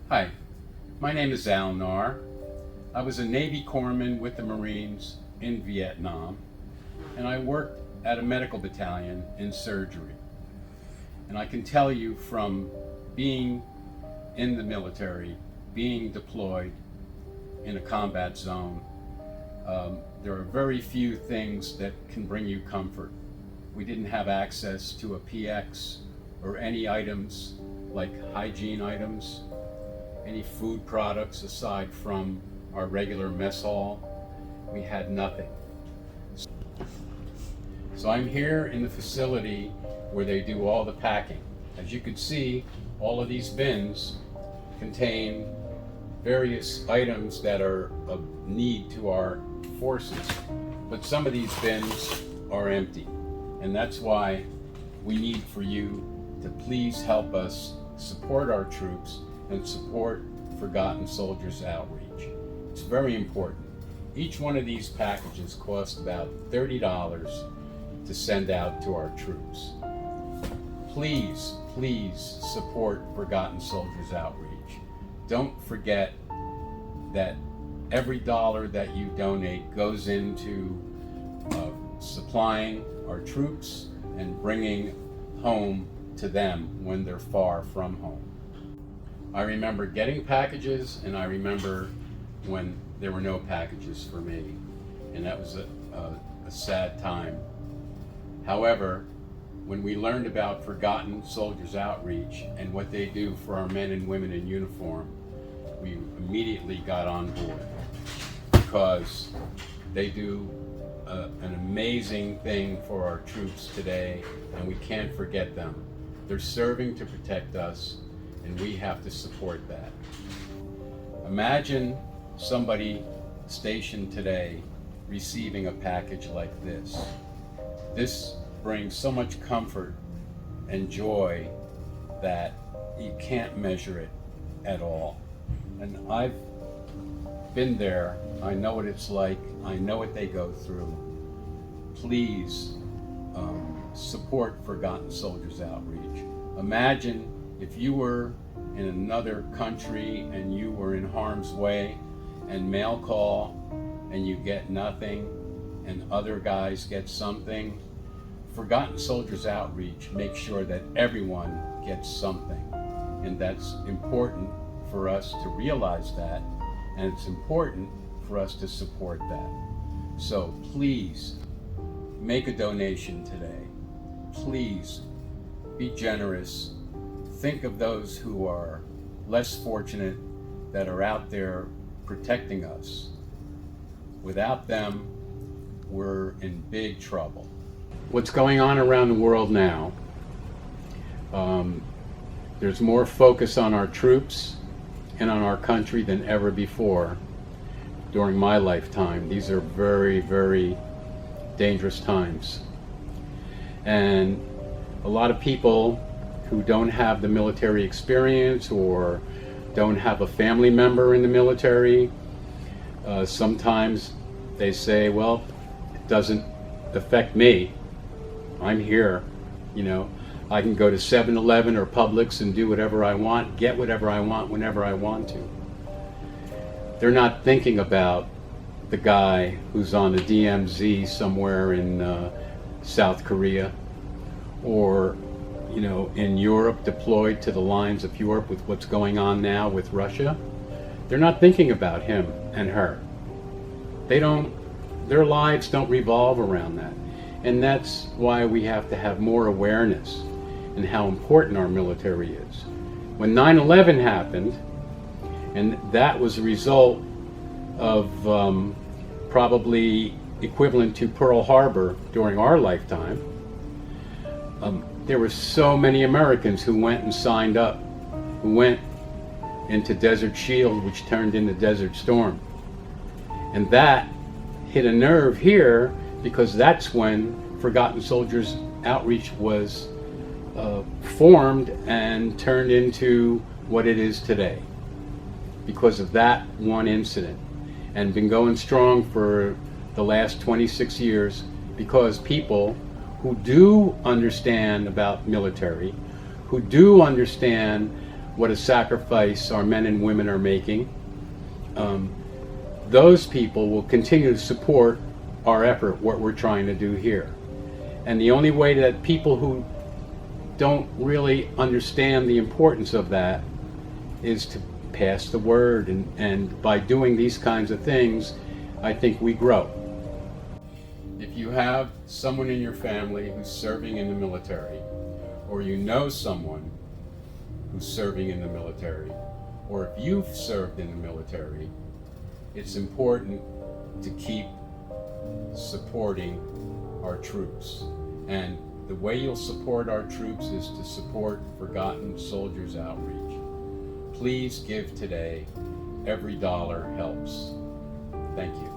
Hi, my name is Naar. I was a Navy corpsman with the Marines in Vietnam, and I worked at a medical battalion in surgery. And I can tell you from being in the military, being deployed in a combat zone, there are very few things that can bring you comfort. We didn't have access to a PX or any items like hygiene items, any food products aside from our regular mess hall. We had nothing. So I'm here in the facility where they do all the packing. As you can see, all of these bins contain various items that are of need to our forces, but some of these bins are empty, and that's why we need for you to please help us support our troops and support Forgotten Soldiers Outreach. It's very important. Each one of these packages costs about $30 to send out to our troops. Please, please support Forgotten Soldiers Outreach. Don't forget that every dollar that you donate goes into supplying our troops and bringing home to them when they're far from home. I remember getting packages, and I remember when there were no packages for me, and that was a sad time. However, when we learned about Forgotten Soldiers Outreach and what they do for our men and women in uniform, we immediately got on board, because they do an amazing thing for our troops today, and we can't forget them. They're serving to protect us, and we have to support that. Imagine somebody stationed today receiving a package like this. This brings so much comfort and joy that you can't measure it at all. And I've been there. I know what it's like. I know what they go through. Please support Forgotten Soldiers Outreach. Imagine if you were in another country and you were in harm's way, and mail call and you get nothing and other guys get something. Forgotten Soldiers Outreach makes sure that everyone gets something, and that's important for us to realize that, and it's important for us to support that. So please make a donation today. Please be generous. Think of those who are less fortunate, that are out there protecting us. Without them, we're in big trouble. What's going on around the world now? There's more focus on our troops and on our country than ever before during my lifetime. These are very, very dangerous times. And a lot of people who don't have the military experience or don't have a family member in the military, sometimes they say, well, it doesn't affect me. I'm here, I can go to 7-Eleven or Publix and do whatever I want, get whatever I want, whenever I want to. They're not thinking about the guy who's on the DMZ somewhere in South Korea, or in Europe, deployed to the lines of Europe with what's going on now with Russia. They're not thinking about him and her. Their lives don't revolve around that. And that's why we have to have more awareness in how important our military is. When 9/11 happened, and that was a result of probably equivalent to Pearl Harbor during our lifetime, there were so many Americans who went and signed up, who went into Desert Shield, which turned into Desert Storm. And that hit a nerve here, because that's when Forgotten Soldiers Outreach was formed and turned into what it is today, because of that one incident, and been going strong for the last 26 years, because people who do understand about military, who do understand what a sacrifice our men and women are making. Those people will continue to support our effort, what we're trying to do here. And the only way that people who don't really understand the importance of that is to pass the word, and by doing these kinds of things, I think we grow. If you have someone in your family who's serving in the military, or you know someone who's serving in the military, or if you've served in the military, it's important to keep supporting our troops. And the way you'll support our troops is to support Forgotten Soldiers Outreach. Please give today. Every dollar helps. Thank you.